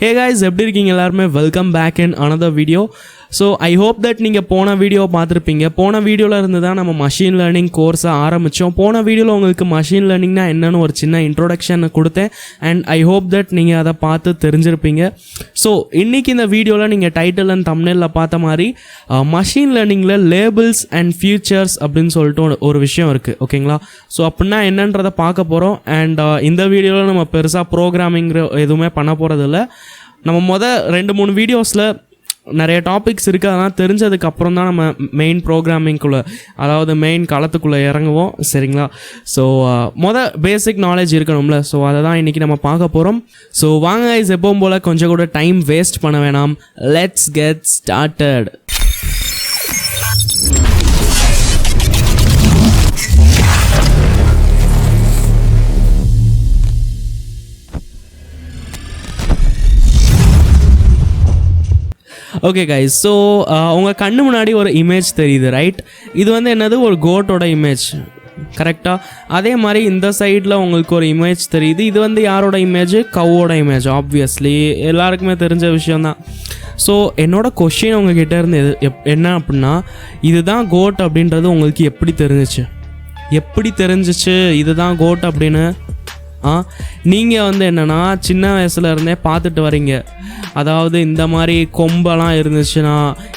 Hey guys, எப்படி இருக்கீங்க எல்லாருமே? Welcome back in another video. So I hope that நீங்கள் போன வீடியோ பார்த்துருப்பீங்க. போன வீடியோவில் இருந்து தான் நம்ம மஷின் லேர்னிங் கோர்ஸை ஆரம்பித்தோம். போன வீடியோவில் உங்களுக்கு மஷின் லேர்னிங்னா என்னென்னு ஒரு சின்ன இன்ட்ரோடக்ஷன் கொடுத்தேன். அண்ட் ஐ ஹோப் தட் நீங்கள் அதை பார்த்து தெரிஞ்சிருப்பீங்க. ஸோ இன்றைக்கி இந்த வீடியோவில் நீங்கள் டைட்டில் அண்ட் தம்ப்நெயிலில் பார்த்த மாதிரி மஷின் லேர்னிங்கில் லேபிள்ஸ் அண்ட் ஃபியூச்சர்ஸ் அப்படின்னு சொல்லிட்டு ஒரு விஷயம் இருக்குது. ஓகேங்களா? ஸோ அப்படின்னா என்னன்றதை பார்க்க போகிறோம். அண்ட் இந்த வீடியோவில் நம்ம பெருசாக ப்ரோக்ராமிங்கிற எதுவுமே பண்ண போகிறதில்ல. நம்ம 2-3 வீடியோஸில் நிறைய டாபிக்ஸ் இருக்குது. அதெல்லாம் தெரிஞ்சதுக்கப்புறம் தான் நம்ம மெயின் ப்ரோக்ராமிங்குள்ளே, அதாவது மெயின் களத்துக்குள்ளே இறங்குவோம். சரிங்களா? ஸோ பேசிக் நாலேஜ் இருக்கணும்ல. ஸோ அதை தான் இன்றைக்கி நம்ம பார்க்க போகிறோம். ஸோ வாங்க guys, எப்பவும் போல் கொஞ்சம் கூட டைம் வேஸ்ட் பண்ண வேணாம். Let's get started. Okay guys, so உங்கள் கண்ணு முன்னாடி ஒரு இமேஜ் தெரியுது, ரைட்? இது என்னது, ஒரு கோட்டோட இமேஜ், கரெக்டாக? அதே மாதிரி இந்த சைடில் உங்களுக்கு ஒரு இமேஜ் தெரியுது. இது யாரோட இமேஜ்? கவ்வோட இமேஜ். ஆப்வியஸ்லி எல்லாருக்குமே தெரிஞ்ச விஷயந்தான். ஸோ என்னோட கொஷின் உங்ககிட்ட இருந்து என்ன அப்படின்னா, இதுதான் கோட் அப்படின்றது உங்களுக்கு எப்படி தெரிஞ்சிச்சு இதுதான் கோட் அப்படின்னு? நீங்கள் என்னென்னா சின்ன வயசுல இருந்தே பார்த்துட்டு வரீங்க. அதாவது இந்த மாதிரி கொம்பெல்லாம் இருந்துச்சுன்னா,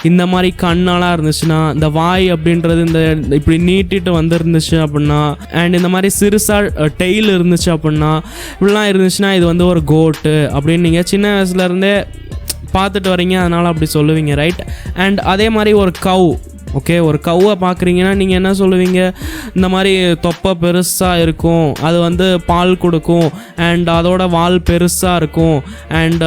இந்த மாதிரி கண்ணெல்லாம் இருந்துச்சுன்னா, இந்த வாய் அப்படின்றது இந்த இப்படி நீட்டிட்டு வந்துருந்துச்சு அப்படின்னா, அண்ட் இந்த மாதிரி சிறுசாக டெய்ல் இருந்துச்சு அப்படின்னா, இப்படிலாம் இருந்துச்சுன்னா இது ஒரு கோட்டு அப்படின்னு நீங்கள் சின்ன வயசுலேருந்தே பார்த்துட்டு வரீங்க. அதனால் அப்படி சொல்லுவீங்க, ரைட்? அண்ட் அதே மாதிரி ஒரு கவ், ஓகே, ஒரு கவ்வை பார்க்குறீங்கன்னா நீங்கள் என்ன சொல்லுவீங்க? இந்த மாதிரி தொப்பை பெருசாக இருக்கும், அது பால் கொடுக்கும், அண்ட் அதோட வால் பெருசாக இருக்கும், அண்ட்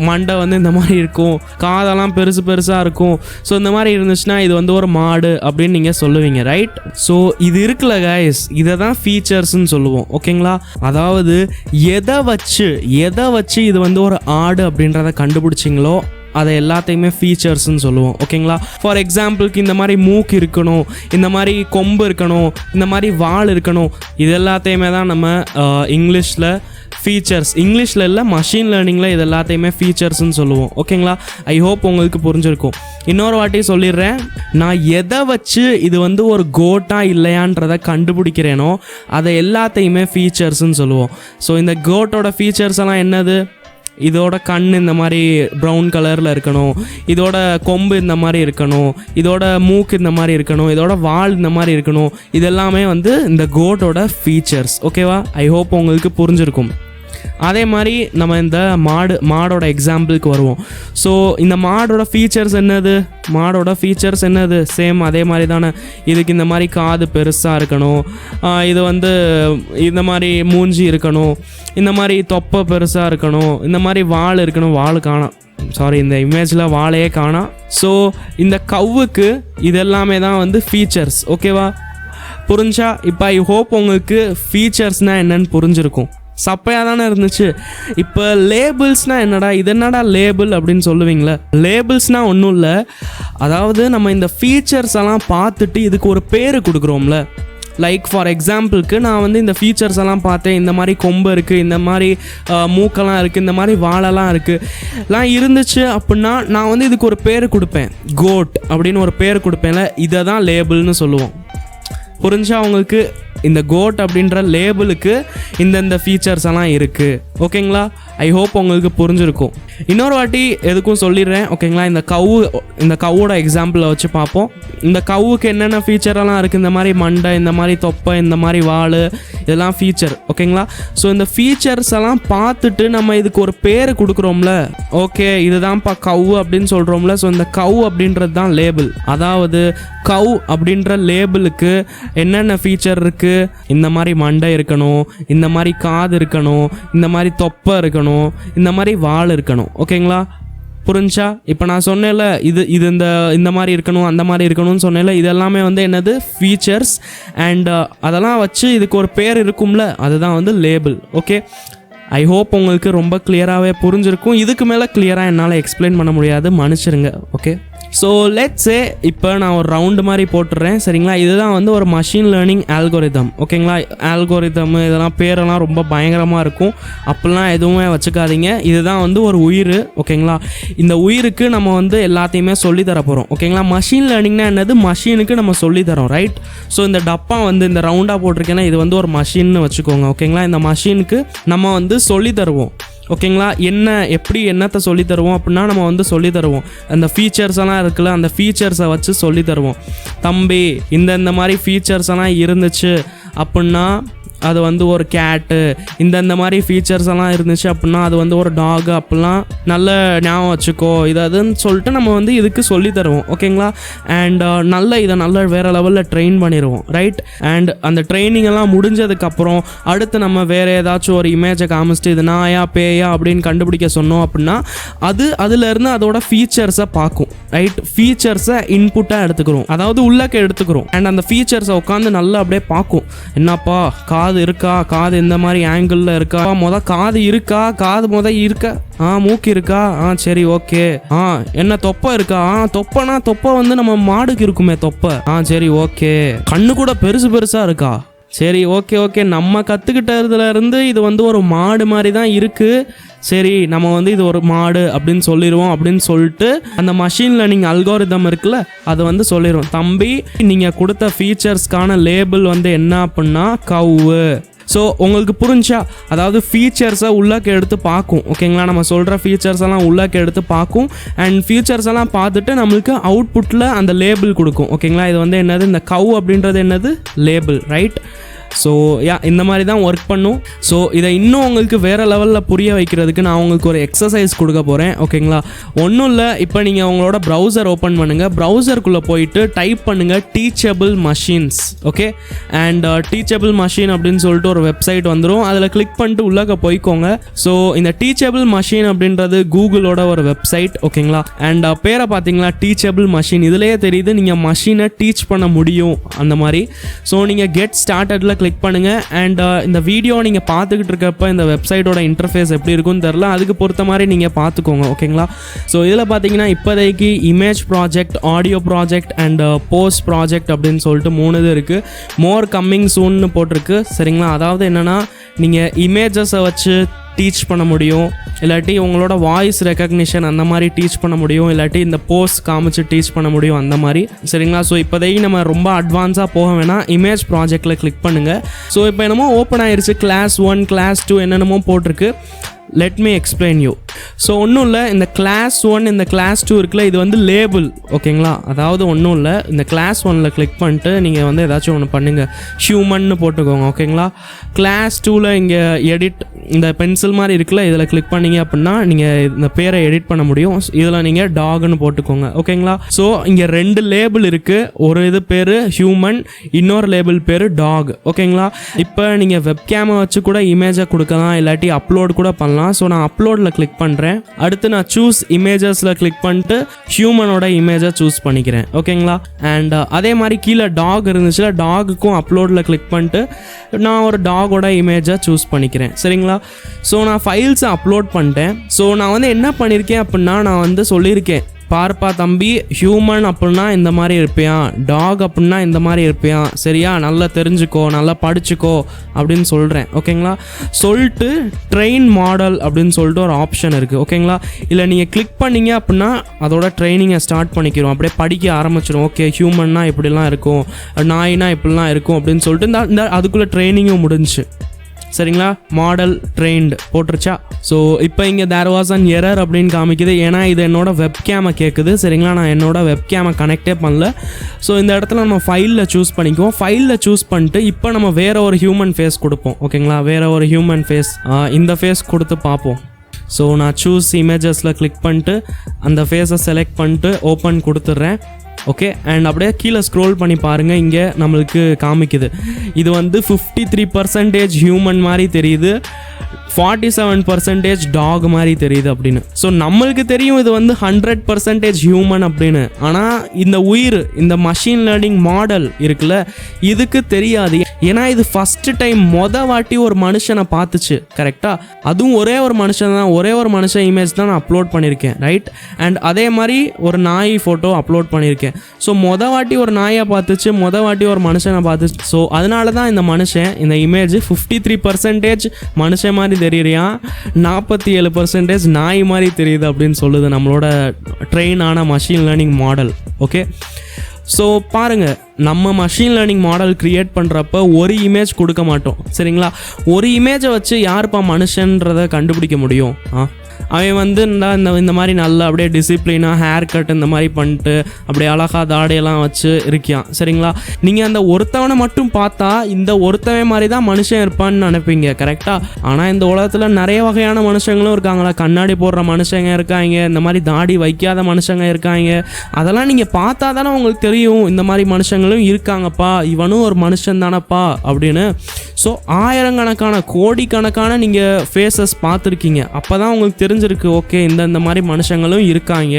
மண்டை இந்த மாதிரி இருக்கும், காதெல்லாம் பெருசாக இருக்கும். ஸோ இந்த மாதிரி இருந்துச்சுன்னா இது ஒரு மாடு அப்படின்னு நீங்கள் சொல்லுவீங்க, ரைட்? ஸோ இது இருக்குல்ல கைஸ், இதை தான் ஃபீச்சர்ஸ்ன்னு சொல்லுவோம். ஓகேங்களா? அதாவது எதை வச்சு இது ஒரு ஆடு அப்படின்றத கண்டுபிடிச்சிங்களோ அதை எல்லாத்தையுமே ஃபீச்சர்ஸ்ன்னு சொல்லுவோம். ஓகேங்களா? ஃபார் எக்ஸாம்பிளுக்கு இந்த மாதிரி மூக்கு இருக்கணும், இந்த மாதிரி கொம்பு இருக்கணும், இந்த மாதிரி வால் இருக்கணும். இது எல்லாத்தையுமே தான் நம்ம இங்கிலீஷில் ஃபீச்சர்ஸ், இங்கிலீஷில் இல்லை மஷின் லேர்னிங்கில் இது எல்லாத்தையுமே ஃபீச்சர்ஸ்ன்னு சொல்லுவோம். ஓகேங்களா? ஐ ஹோப் உங்களுக்கு புரிஞ்சிருக்கும். இன்னொரு வாட்டி சொல்லிடுறேன், நான் எதை வச்சு இது ஒரு கோட்டா இல்லையான்றதை கண்டுபிடிக்கிறேனோ அதை எல்லாத்தையுமே ஃபீச்சர்ஸ்ன்னு சொல்லுவோம். ஸோ இந்த கோட்டோட ஃபீச்சர்ஸ் எல்லாம் என்னது? இதோட கண் இந்த மாதிரி ப்ரௌன் கலரில் இருக்கணும், இதோட கொம்பு இந்த மாதிரி இருக்கணும், இதோட மூக்கு இந்த மாதிரி இருக்கணும், இதோட வால் இந்த மாதிரி இருக்கணும். இதெல்லாமே இந்த கோட்டோட ஃபீச்சர்ஸ். ஓகேவா? ஐ ஹோப் உங்களுக்கு புரிஞ்சிருக்கும். அதே மாதிரி நம்ம இந்த மாடோட எக்ஸாம்பிளுக்கு வருவோம். ஸோ இந்த மாடோட ஃபீச்சர்ஸ் என்னது? சேம் அதே மாதிரி தானே. இதுக்கு இந்த மாதிரி காது பெருசாக இருக்கணும், இது இந்த மாதிரி மூஞ்சி இருக்கணும், இந்த மாதிரி தொப்பை பெருசாக இருக்கணும், இந்த மாதிரி வால் இருக்கணும். வால் காணாம், சாரி, இந்த இமேஜில் வாழையே காணாம். ஸோ இந்த கவ்வுக்கு இதெல்லாமே தான் ஃபீச்சர்ஸ். ஓகேவா? புரிஞ்சா? இப்போ ஐ ஹோப் உங்களுக்கு ஃபீச்சர்ஸ்னால் என்னன்னு புரிஞ்சிருக்கும். சப்பையாக தானே இருந்துச்சு. இப்போ லேபிள்ஸ்னால் என்னடா, இது என்னடா லேபிள் அப்படின்னு சொல்லுவீங்களே. லேபிள்ஸ்னால் ஒன்றும் இல்லை, அதாவது நம்ம இந்த ஃபீச்சர்ஸ் எல்லாம் பார்த்துட்டு இதுக்கு ஒரு பேர் கொடுக்குறோம்ல. லைக் ஃபார் எக்ஸாம்பிளுக்கு நான் இந்த ஃபீச்சர்ஸ் எல்லாம் பார்த்தேன், இந்த மாதிரி கொம்பு இருக்குது, இந்த மாதிரி மூக்கெல்லாம் இருக்குது, இந்த மாதிரி வாழெல்லாம் இருக்குலாம் இருந்துச்சு அப்படின்னா நான் இதுக்கு ஒரு பேர் கொடுப்பேன், கோட் அப்படின்னு ஒரு பேர் கொடுப்பேன்ல. இதை தான் லேபிள்னு சொல்லுவோம். புரிஞ்சா உங்களுக்கு? இந்த கோட் அப்படின்ற லேபிளுக்கு இந்தந்த ஃபீச்சர்ஸ் எல்லாம் இருக்குது. ஓகேங்களா? ஐ ஹோப் உங்களுக்கு புரிஞ்சிருக்கும். இன்னொரு வாட்டி எதுக்கும் சொல்லிடுறேன். ஓகேங்களா? இந்த கவ்வோட எக்ஸாம்பிளை வச்சு பார்ப்போம். இந்த கவ்வுக்கு என்னென்ன ஃபீச்சரெல்லாம் இருக்குது? இந்த மாதிரி மண்டை, இந்த மாதிரி தொப்பை, இந்த மாதிரி வால், இதெல்லாம் ஃபீச்சர். ஓகேங்களா? ஸோ இந்த ஃபீச்சர்ஸ் எல்லாம் பார்த்துட்டு நம்ம இதுக்கு ஒரு பேர் கொடுக்குறோம்ல. ஓகே, இதுதான்ப்பா கவ் அப்படின்னு சொல்கிறோம்ல. ஸோ இந்த கவ் அப்படின்றது தான் லேபிள். அதாவது கவ் அப்படின்ற லேபிளுக்கு என்னென்ன ஃபீச்சர் இருக்குது? இந்த மாதிரி மண்டை இருக்கணும், இந்த மாதிரி காது இருக்கணும், இந்த மாதிரி தொப்பை இருக்கணும், இந்த மாதிரி வால் இருக்கணும். ஓகேங்களா? புரிஞ்சா? இப்போ நான் சொன்னேன்ல, இது இந்த மாதிரி இருக்கணும், அந்த மாதிரி இருக்கணும்னு சொன்னேன்ல. இதெல்லாமே என்னது? ஃபீச்சர்ஸ். அண்ட் அதெல்லாம் வச்சு இதுக்கு ஒரு பேர் இருக்கும்ல, அதுதான் லேபிள். ஓகே, ஐ ஹோப் உங்களுக்கு ரொம்ப கிளியராகவே புரிஞ்சிருக்கும். இதுக்கு மேலே கிளியராக என்னால் எக்ஸ்பிளைன் பண்ண முடியாது, மன்னிச்சிருங்க. ஓகே, ஸோ லெட்ஸ் சே இப்போ நான் ஒரு ரவுண்டு மாதிரி போட்டுடுறேன் சரிங்களா. இதுதான் வந்து ஒரு மஷின் லேர்னிங் ஆல்கோரிதம் ஓகேங்களா. ஆல்கோரிதம் இதெல்லாம் பேரெல்லாம் ரொம்ப பயங்கரமாக இருக்கும், அப்படிலாம் எதுவுமே வச்சுக்காதீங்க. இதுதான் வந்து ஒரு உயிர் ஓகேங்களா. இந்த உயிருக்கு நம்ம வந்து எல்லாத்தையுமே சொல்லித்தர போகிறோம் ஓகேங்களா. மஷின் லேர்னிங்னா என்னது, மஷினுக்கு நம்ம சொல்லித்தரோம் ரைட். ஸோ இந்த டப்பா வந்து இந்த ரவுண்டாக போட்டிருக்கேன்னா இது வந்து ஒரு மஷின்னு வச்சுக்கோங்க ஓகேங்களா. இந்த மஷினுக்கு நம்ம வந்து சொல்லி தருவோம் ஓகேங்களா. எப்படி என்னத்தை சொல்லி தருவோம் அப்படின்னா நம்ம வந்து சொல்லி தருவோம் அந்த ஃபீச்சர்ஸ் எல்லாம் இருக்குல்ல, அந்த ஃபீச்சர்ஸை வச்சு சொல்லி தருவோம். தம்பி இந்த மாதிரி ஃபீச்சர்ஸ் எல்லாம் இருந்துச்சு அப்படின்னா அது வந்து ஒரு கேட்டு, இந்த மாதிரி ஃபீச்சர்ஸ் எல்லாம் இருந்துச்சு அப்படின்னா அது வந்து ஒரு டாக், அப்படிலாம் நல்ல ஞாபகம் வச்சுக்கோ இதுன்னு சொல்லிட்டு நம்ம வந்து இதுக்கு சொல்லி தருவோம் ஓகேங்களா. அண்ட் இதை நல்ல வேறு லெவலில் ட்ரெயின் பண்ணிடுவோம் ரைட். அண்ட் அந்த ட்ரைனிங் எல்லாம் முடிஞ்சதுக்கப்புறம் அடுத்து நம்ம வேறு ஏதாச்சும் ஒரு இமேஜை காமிச்சிட்டு இது நாயா பேயா அப்படின்னு கண்டுபிடிக்க சொன்னோம் அப்படின்னா அதுலேருந்து அதோட ஃபீச்சர்ஸை பார்க்கும் ரைட். ஃபீச்சர்ஸை இன்புட்டாக எடுத்துக்கிறோம், அதாவது உள்ளக்க எடுத்துக்கிறோம். அண்ட் அந்த ஃபீச்சர்ஸை உட்காந்து நல்லா அப்படியே பார்க்கும். என்னப்பா காது இருக்கா, காது இந்த மாதிரி ஆங்கிளில் இருக்கா, காது இருக்கா, இருக்கா, மூக்கு இருக்கா, சரி ஓகே. என்ன தொப்பை இருக்கா, தொப்பை வந்து நம்ம மாடுக்கு இருக்குமே தொப்பை, சரி ஓகே. கண்ணு கூட பெருசா இருக்கா, சரி ஓகே. நம்ம கற்றுக்கிட்டதுல இருந்து இது வந்து ஒரு மாடு மாதிரி தான் இருக்குது, சரி நம்ம வந்து இது ஒரு மாடு அப்படின்னு சொல்லிடுவோம் அப்படின்னு சொல்லிட்டு அந்த மஷின் லேர்னிங் அல்காரிதம் இருக்குல்ல அது வந்து சொல்லிடுவோம். தம்பி நீங்கள் கொடுத்த ஃபீச்சர்ஸ்க்கான லேபிள் வந்து என்ன அப்படின்னா கவ்வு. ஸோ உங்களுக்கு புரிஞ்சா, அதாவது ஃபீச்சர்ஸை உள்ளாக்க எடுத்து பார்க்கும் ஓகேங்களா. நம்ம சொல்கிற ஃபீச்சர்ஸ் எல்லாம் உள்ளாக்க எடுத்து பார்க்கும் அண்ட் ஃபீச்சர்ஸ் எல்லாம் பார்த்துட்டு நம்மளுக்கு அவுட்புட்டில் அந்த லேபிள் கொடுக்கும் ஓகேங்களா. இது வந்து என்னது, இந்த கவ் அப்படின்றது என்னது, லேபிள் ரைட். ஸோ இந்த மாதிரி தான் ஒர்க் பண்ணும். ஸோ இதை இன்னும் உங்களுக்கு வேறு லெவலில் புரிய வைக்கிறதுக்கு நான் உங்களுக்கு ஒரு எக்ஸசைஸ் கொடுக்க போகிறேன் ஓகேங்களா. ஒன்றும் இல்லை, இப்போ நீங்கள் உங்களோட ப்ரௌசர் ஓப்பன் பண்ணுங்கள், ப்ரௌசருக்குள்ளே போயிட்டு டைப் பண்ணுங்கள் teachable machines okay. And teachable machine அப்படின்னு சொல்லிட்டு ஒரு வெப்சைட் வந்துடும், அதில் கிளிக் பண்ணிட்டு உள்ளக்க போய்க்கோங்க. ஸோ இந்த டீச்சபிள் மஷின் அப்படின்றது கூகுளோட ஒரு வெப்சைட் ஓகேங்களா. அண்ட் பேரை பார்த்தீங்களா, டீச்சபிள் மஷின், இதுலேயே தெரியுது நீங்கள் மஷினை டீச் பண்ண முடியும் அந்த மாதிரி. ஸோ நீங்கள் கெட் ஸ்டார்டடில் கிளிக் பண்ணுங்க. அண்ட் இந்த வீடியோ நீங்கள் பார்த்துக்கிட்டு இருக்கப்ப இந்த வெப்சைட்டோட இன்டர்ஃபேஸ் எப்படி இருக்குன்னு தெரில, அதுக்கு பொறுத்த மாதிரி நீங்கள் பார்த்துக்கோங்க ஓகேங்களா. ஸோ இதில் பார்த்தீங்கன்னா இப்போதைக்கு image project, audio project and post project அப்படின்னு சொல்லிட்டு 3 இது இருக்குது. மோர் கம்மிங் சூன்னு போட்டிருக்கு சரிங்களா. அதாவது என்னென்னா நீங்கள் இமேஜஸை வச்சு டீச் பண்ண முடியும், இல்லாட்டி உங்களோட வாய்ஸ் ரெக்கக்னிஷன் அந்த மாதிரி டீச் பண்ண முடியும், இல்லாட்டி இந்த போஸ்ட் காமிச்சு டீச் பண்ண முடியும் அந்த மாதிரி சரிங்களா. ஸோ இப்போதைக்கு நம்ம ரொம்ப அட்வான்ஸாக போக வேணாம், இமேஜ் ப்ராஜெக்டில் கிளிக் பண்ணுங்கள். ஸோ இப்போ என்னமோ ஓப்பன் ஆயிடுச்சு, கிளாஸ் 1 கிளாஸ் 2 என்னென்னமோ போட்டிருக்கு. Let me explain you. So ஒன்றும் இல்லை, இந்த கிளாஸ் 1 இந்த கிளாஸ் 2 இருக்குல்ல இது வந்து லேபிள் ஓகேங்களா. அதாவது ஒன்றும் இல்லை, இந்த கிளாஸ் 1ல் கிளிக் பண்ணிட்டு நீங்கள் வந்து ஏதாச்சும் ஒன்று பண்ணுங்கள், ஹியூமன்னு போட்டுக்கோங்க ஓகேங்களா. கிளாஸ் 2ல் இங்கே எடிட் இந்த பென்சில் மாதிரி இருக்குல்ல இதில் கிளிக் பண்ணிங்க அப்படின்னா நீங்கள் இந்த பேரை எடிட் பண்ண முடியும். இதில் நீங்கள் டாக்னு போட்டுக்கோங்க ஓகேங்களா. ஸோ இங்கே 2 லேபிள் இருக்குது, ஒரு இது பேர் ஹியூமன், இன்னொரு லேபிள் பேர் டாக் ஓகேங்களா. இப்போ நீங்கள் வெப்கேமை வச்சு கூட இமேஜை கொடுக்கலாம், இல்லாட்டி அப்லோட் கூட பண்ணலாம். ஸோ நான் அப்லோடில் கிளிக் பண்ணுறேன். அடுத்து நான் சூஸ் இமேஜஸில் கிளிக் பண்ணிட்டு ஹியூமனோட இமேஜை சூஸ் பண்ணிக்கிறேன் ஓகேங்களா. அண்ட் அதே மாதிரி கீழே டாக் இருந்துச்சுல, டாகுக்கும் அப்லோடில் கிளிக் பண்ணிட்டு நான் ஒரு டாகோட இமேஜை சூஸ் பண்ணிக்கிறேன் சரிங்களா. ஸோ நான் ஃபைல்ஸை அப்லோட் பண்ணிட்டேன். ஸோ நான் வந்து என்ன பண்ணியிருக்கேன் அப்படின்னா நான் வந்து சொல்லியிருக்கேன், பார்ப்பா தம்பி ஹியூமன் அப்படின்னா இந்த மாதிரி இருப்பியான், டாக் அப்படின்னா இந்த மாதிரி இருப்பியான் சரியா, நல்லா தெரிஞ்சுக்கோ நல்லா படிச்சுக்கோ அப்படின்னு சொல்கிறேன் ஓகேங்களா. சொல்லிட்டு ட்ரெயின் மாடல் அப்படின்னு சொல்லிட்டு ஒரு ஆப்ஷன் இருக்குது ஓகேங்களா. இல்லை நீங்கள் கிளிக் பண்ணிங்க அப்படின்னா அதோட ட்ரைனிங்கை ஸ்டார்ட் பண்ணிக்கிறோம், அப்படியே படிக்க ஆரம்பிச்சிடும். ஓகே ஹியூமன்னா இப்படிலாம் இருக்கும், நாய்னா இப்படிலாம் இருக்கும் அப்படின்னு சொல்லிட்டு இந்த அதுக்குள்ளே ட்ரைனிங்கும் முடிஞ்சு சரிங்களா. Model trained போட்டுருச்சா. ஸோ இப்போ இங்கே தேர் வாஸ் அன் எரர் அப்படின்னு காமிக்குது, ஏன்னா இது என்னோட வெப்கேமை கேட்குது சரிங்களா. நான் என்னோட வெப்கேமை கனெக்டே பண்ணல. ஸோ இந்த இடத்துல நம்ம ஃபைலில் சூஸ் பண்ணிக்குவோம். ஃபைலில் சூஸ் பண்ணிட்டு இப்போ நம்ம வேறு ஒரு ஹியூமன் ஃபேஸ் கொடுப்போம் ஓகேங்களா. வேறு ஒரு ஹியூமன் ஃபேஸ் இந்த ஃபேஸ் கொடுத்து பார்ப்போம். ஸோ நான் சூஸ் இமேஜஸில் கிளிக் பண்ணிட்டு அந்த ஃபேஸை செலக்ட் பண்ணிட்டு ஓப்பன் கொடுத்துட்றேன் ஓகே. அண்ட் அப்படியே கீழே ஸ்க்ரோல் பண்ணி பாருங்கள், இங்கே நம்மளுக்கு காமிக்குது இது வந்து 53% ஹியூமன் மாதிரி தெரியுது. 47% டாக் மாதிரி தெரியுது அப்படின்னு. ஸோ நம்மளுக்கு தெரியும் இது வந்து 100% ஹியூமன் அப்படின்னு. ஆனால் இந்த உயிர், இந்த மஷின் லேர்னிங் மாடல் இருக்குல்ல, இதுக்கு தெரியாது. ஏன்னா இது ஃபஸ்ட்டு டைம் வாட்டி ஒரு மனுஷனை பார்த்துச்சு. கரெக்டாக? அதுவும் ஒரே ஒரு மனுஷன் தான், ஒரே ஒரு மனுஷன் இமேஜ் தான் நான் அப்லோட் பண்ணியிருக்கேன். ரைட்? அண்ட் அதே மாதிரி ஒரு நாய் ஃபோட்டோ அப்லோட் பண்ணியிருக்கேன். ஸோ வாட்டி ஒரு நாயை பார்த்துச்சு, வாட்டி ஒரு மனுஷனை பார்த்துச்சு. ஸோ அதனால தான் இந்த மனுஷன், இந்த இமேஜ் 53% மனுஷன் மாதிரி தெரியறியா, 47% நாய் மாதிரி தெரியுது அப்படின்னு சொல்லுது நம்மளோட ட்ரெயின் ஆன machine learning model. Okay, so பாருங்கள், நம்ம மஷின் லேர்னிங் மாடல் க்ரியேட் பண்ணுறப்ப ஒரு இமேஜ் கொடுக்க மாட்டோம். சரிங்களா? ஒரு இமேஜை வச்சு யாருப்பா மனுஷன்றதை கண்டுபிடிக்க முடியும்? அவன் வந்து இந்த மாதிரி நல்லா அப்படியே டிசிப்ளினாக ஹேர் கட் இந்த மாதிரி பண்ணிட்டு அப்படியே அழகாக தாடையெல்லாம் வச்சு இருக்கியான். சரிங்களா? நீங்கள் அந்த ஒருத்தவனை மட்டும் பார்த்தா இந்த ஒருத்தவன் மாதிரி தான் மனுஷன் இருப்பான்னு நினைப்பீங்க. கரெக்டாக? ஆனால் இந்த உலகத்தில் நிறைய வகையான மனுஷங்களும் இருக்காங்களா. கண்ணாடி போடுற மனுஷங்க இருக்காங்க, இந்த மாதிரி தாடி வைக்காத மனுஷங்க இருக்காங்க. அதெல்லாம் நீங்கள் பார்த்தா தானே உங்களுக்கு தெரியும் இந்த மாதிரி மனுஷங்களும் இருக்காங்கப்பா, இவனும் ஒரு மனுஷன் தானப்பா அப்படின்னு. ஸோ ஆயிரக்கணக்கான கோடிக்கணக்கான நீங்கள் ஃபேஸஸ் பார்த்துருக்கீங்க. அப்போ தான் உங்களுக்கு தெரிஞ்சிருக்கு, ஓகே இந்த மாதிரி மனுஷங்களும் இருக்காங்க,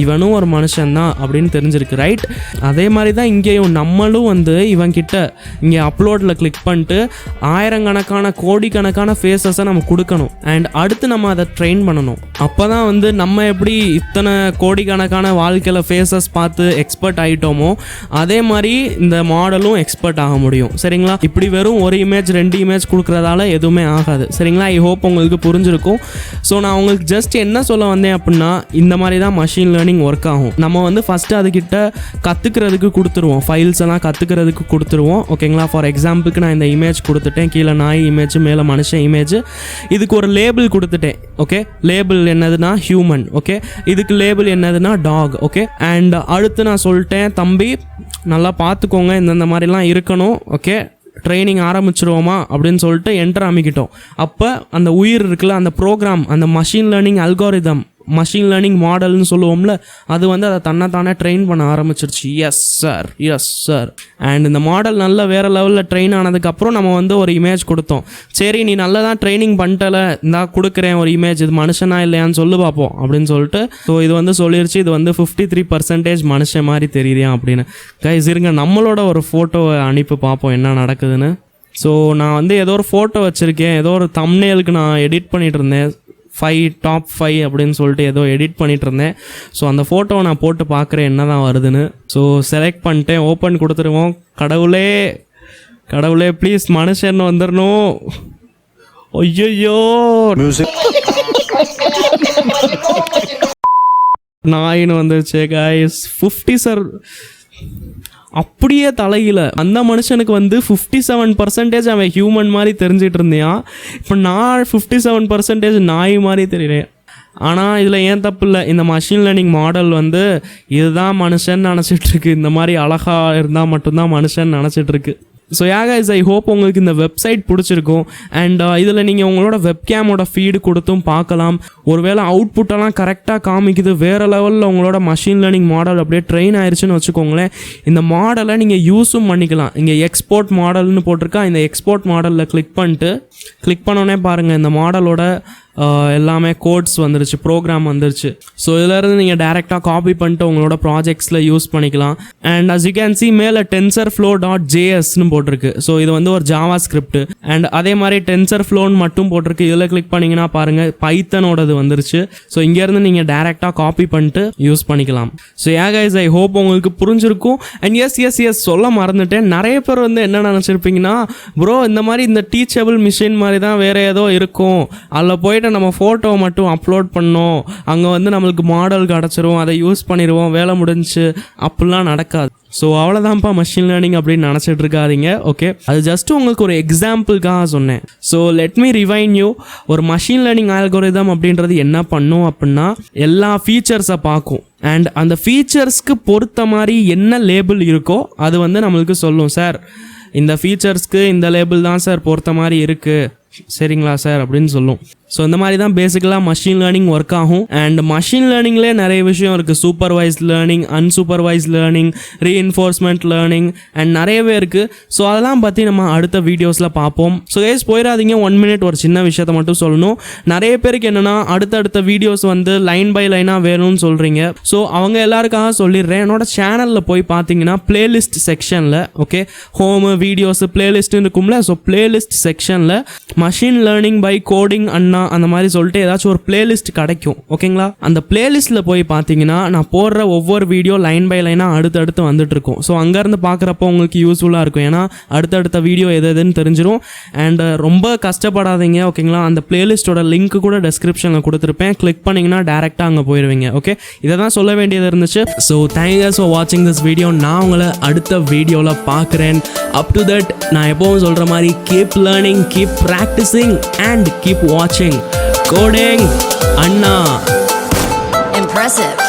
இவனும் ஒரு மனுஷன்தான் அப்படின்னு தெரிஞ்சிருக்கு. ரைட்? அதே மாதிரி தான் இங்கேயும் நம்மளும் வந்து இவன்கிட்ட இங்கே அப்லோடில் கிளிக் பண்ணிட்டு ஆயிரக்கணக்கான கோடிக்கணக்கான ஃபேஸஸை நம்ம கொடுக்கணும். அண்ட் அடுத்து நம்ம அதை ட்ரெயின் பண்ணணும். அப்போ தான் வந்து நம்ம எப்படி இத்தனை கோடிக்கணக்கான வாழ்க்கையில் ஃபேஸஸ் பார்த்து எக்ஸ்பர்ட் ஆகிட்டோமோ அதே மாதிரி இந்த மாடலும் எக்ஸ்பர்ட் ஆக முடியும். சரிங்களா? இப்படி வெறும் ஒரு இமேஜ் 2 இமேஜ் கொடுக்குறதால எதுவுமே ஆகாது. சரிங்களா? ஐ ஹோப் உங்களுக்கு புரிஞ்சிருக்கும். ஸோ நான் உங்களுக்கு ஜஸ்ட் என்ன சொல்ல வந்தேன் அப்படின்னா, இந்த மாதிரி தான் மஷின் லேர்னிங் ஒர்க் ஆகும். நம்ம வந்து ஃபஸ்ட்டு அதுக்கிட்ட கற்றுக்கிறதுக்கு கொடுத்துருவோம், ஃபைல்ஸ் எல்லாம் கற்றுக்கிறதுக்கு கொடுத்துருவோம். ஓகேங்களா? ஃபார் எக்ஸாம்பிளுக்கு நான் இந்த இமேஜ் கொடுத்துட்டேன், கீழே நாய் இமேஜ், மேலே மனுஷன் இமேஜ். இதுக்கு ஒரு லேபிள் கொடுத்துட்டேன். ஓகே, லேபிள் என்னதுன்னா ஹியூமன். ஓகே, இதுக்கு லேபிள் என்னதுன்னா டாக். ஓகே, அண்ட் அடுத்து நான் சொல்லிட்டேன், தம்பி நல்லா பார்த்துக்கோங்க, இந்த மாதிரிலாம் இருக்கணும். ஓகே, ட்ரைனிங் ஆரம்பிச்சிருவோமா அப்படின்னு சொல்லிட்டு என்டர் அமைக்கிட்டோம். அப்போ அந்த உயிர் இருக்குல்ல, அந்த ப்ரோக்ராம், அந்த machine learning algorithm, machine learning மாடல்னு சொல்லுவோம்ல, அது வந்து அதை தன்னைத்தானே ட்ரெயின் பண்ண ஆரம்பிச்சிருச்சு. Yes sir, yes sir. And இந்த மாடல் நல்ல வேறு லெவலில் ட்ரெயின் ஆனதுக்கப்புறம் நம்ம வந்து ஒரு இமேஜ் கொடுத்தோம். சரி, நீ நல்லா தான் ட்ரைனிங் பண்ணிட்டல, இந்தா கொடுக்குறேன் ஒரு இமேஜ், இது மனுஷனா இல்லையான்னு சொல்லு பார்ப்போம் அப்படின்னு சொல்லிட்டு. ஸோ இது வந்து சொல்லிருச்சு, இது வந்து 53% மனுஷன் மாதிரி தெரியுறியா அப்படின்னு. கைஸ் இருங்க, நம்மளோட ஒரு ஃபோட்டோவை அனுப்பி பார்ப்போம் என்ன நடக்குதுன்னு. ஸோ நான் வந்து ஏதோ ஒரு ஃபோட்டோ வச்சுருக்கேன், ஏதோ ஒரு தம்ப்நெயிலுக்கு நான் எடிட் பண்ணிகிட்டு இருந்தேன், டாப் 5 அப்படின்னு சொல்லிட்டு ஏதோ எடிட் பண்ணிகிட்டு இருந்தேன். ஸோ அந்த ஃபோட்டோவை நான் போட்டு பார்க்குறேன் என்ன தான் வருதுன்னு. ஸோ செலக்ட் பண்ணிட்டேன், ஓப்பன் கொடுத்துருவோம். கடவுளே ப்ளீஸ் மனுஷன் வந்துடணும். ஐயோ, நாயின்னு வந்துருச்சு கைஸ். 50 சார் அப்படியே தலையில அந்த மனுஷனுக்கு வந்து 57% அவன் ஹியூமன் மாதிரி தெரிஞ்சிட்டு இருந்தியான். இப்போ நான் 57% நாய் மாதிரி தெரியுறேன். ஆனால் இதில் ஏன் தப்பு இல்லை, இந்த மஷின் லேர்னிங் மாடல் வந்து இதுதான் மனுஷன் நினச்சிட்ருக்கு, இந்த மாதிரி அழகாக இருந்தால் மட்டும்தான் மனுஷன் நினச்சிட்ருக்கு. ஸோ கைஸ், ஐ ஹோப் உங்களுக்கு இந்த வெப்சைட் பிடிச்சிருக்கும். அண்ட் இதில் நீங்கள் உங்களோட வெப்கேமோட ஃபீடு கொடுத்தும் பார்க்கலாம். ஒருவேளை அவுட்புட்டெல்லாம் கரெக்டாக காமிக்குது, வேறு லெவலில் உங்களோட மஷின் லேர்னிங் மாடல் அப்படியே ட்ரெயின் ஆயிடுச்சுன்னு வச்சுக்கோங்களேன். இந்த மாடலை நீங்கள் யூஸும் பண்ணிக்கலாம். இங்கே எக்ஸ்போர்ட் மாடல்னு போட்டிருக்கா, இந்த எக்ஸ்போர்ட் மாடலில் கிளிக் பண்ணோன்னே பாருங்கள், இந்த மாடலோட எல்லாமே கோட்ஸ் வந்துருச்சு, ப்ரோக்ராம் வந்துருச்சு. ஸோ இதிலேருந்து நீங்கள் டேரெக்டாக காப்பி பண்ணிட்டு உங்களோட ப்ராஜெக்ட்ஸில் யூஸ் பண்ணிக்கலாம். And as you can see மேலே tensorflow.jsன்னு போட்டிருக்கு. ஸோ இது வந்து ஒரு ஜாவா ஸ்கிரிப்ட். அண்ட் அதே மாதிரி டென்சர்ஃப்ளோன்னு மட்டும் போட்டிருக்கு. இதில் கிளிக் பண்ணிங்கன்னா பாருங்கள் பைத்தனோடது வந்துருச்சு. ஸோ இங்கேருந்து நீங்கள் டேரெக்டாக காப்பி பண்ணிட்டு யூஸ் பண்ணிக்கலாம். ஸோ கைஸ், ஐ ஹோப் உங்களுக்கு புரிஞ்சிருக்கும். அண்ட் எஸ் சொல்ல மறந்துட்டேன், நிறைய பேர் வந்து என்ன நினச்சிருப்பீங்கன்னா, ப்ரோ இந்த மாதிரி இந்த டீச்சபிள் மிஷின் மாதிரி தான் வேறு ஏதோ இருக்கும், அதில் போயிட்டு நம்ம ஃபோட்டோவை மட்டும் அப்லோட் பண்ணோம், அங்கே வந்து நம்மளுக்கு மாடல் கிடச்சிரும், அதை யூஸ் பண்ணிடுவோம், வேலை முடிஞ்சு. அப்படிலாம் நடக்காது. ஸோ அவ்வளோதான்ப்பா மஷின் லேர்னிங் அப்படின்னு நினச்சிட்டு இருக்காதீங்க. ஓகே, அது ஜஸ்ட் உங்களுக்கு ஒரு எக்ஸாம்பிளுக்காக சொன்னேன். So let me rewind you. ஒரு மஷின் லேர்னிங் ஆல்கோரிதம் அப்படின்றது என்ன பண்ணும் அப்படின்னா, எல்லா ஃபீச்சர்ஸை பார்க்கும். அண்ட் அந்த ஃபீச்சர்ஸ்க்கு பொறுத்த மாதிரி என்ன லேபிள் இருக்கோ அது வந்து நம்மளுக்கு சொல்லும். சார் இந்த ஃபீச்சர்ஸ்க்கு இந்த லேபிள் தான் சார் பொறுத்த மாதிரி இருக்குது, சரிங்களா சார் அப்படின்னு சொல்லும். ஸோ இந்த மாதிரி தான் பேசிக்கலாக மஷின் லேர்னிங் ஒர்க் ஆகும். அண்ட் மஷின் லேர்னிங்லேயே நிறைய விஷயம் இருக்குது. Supervised learning, unsupervised learning, reinforcement learning and நிறையவே இருக்குது. ஸோ அதெல்லாம் பற்றி நம்ம அடுத்த வீடியோஸில் பார்ப்போம். ஸோ கைஸ் போயிடாதீங்க, 1 minute ஒரு சின்ன விஷயத்த மட்டும் சொல்லணும். நிறைய பேருக்கு என்னென்னா அடுத்தடுத்த வீடியோஸ் வந்து லைன் பை லைனாக வேணும்னு சொல்கிறீங்க. ஸோ அவங்க எல்லாருக்காக சொல்லிடுறேன், என்னோட சேனலில் போய் பார்த்தீங்கன்னா பிளேலிஸ்ட் செக்ஷனில், ஓகே, ஹோமு வீடியோஸ் பிளேலிஸ்ட்னு இருக்கும்ல, ஸோ பிளேலிஸ்ட் செக்ஷனில் மஷின் லேர்னிங் பை கோடிங் அண்ணா அந்த மாதிரி சொல்லிட்டு ஏதாச்சும் ஒரு பிளேலிஸ்ட் கிடைக்கும். ஓகேங்களா, அந்த பிளேலிஸ்ட்டில் போய் பார்த்தீங்கன்னா நான் போடுற ஒவ்வொரு வீடியோ லைன் பை லைனாக அடுத்தடுத்து வந்துட்டு இருக்கும். ஸோ அங்கேருந்து பார்க்குறப்போ உங்களுக்கு யூஸ்ஃபுல்லாக இருக்கும். ஏன்னா அடுத்தடுத்த வீடியோ எதுன்னு தெரிஞ்சிடும். அண்ட் ரொம்ப கஷ்டப்படாதீங்க, ஓகேங்களா. அந்த பிளேலிஸ்ட்டோட லிங்க் கூட டெஸ்கிரிப்ஷனில் கொடுத்துருப்பேன், கிளிக் பண்ணிங்கன்னா டேரெக்டாக அங்கே போயிடுவீங்க. ஓகே, இதை தான் சொல்ல வேண்டியது இருந்துச்சு. ஸோ தேங்க்ஸ் ஃபார் வாட்சிங் திஸ் வீடியோ. நான் உங்களை அடுத்த வீடியோவில் பார்க்குறேன். அப் டு தட் நான் எப்பவும் சொல்கிற மாதிரி keep learning, keep practising and keep வாட்சிங். Coding Anna. Impressive.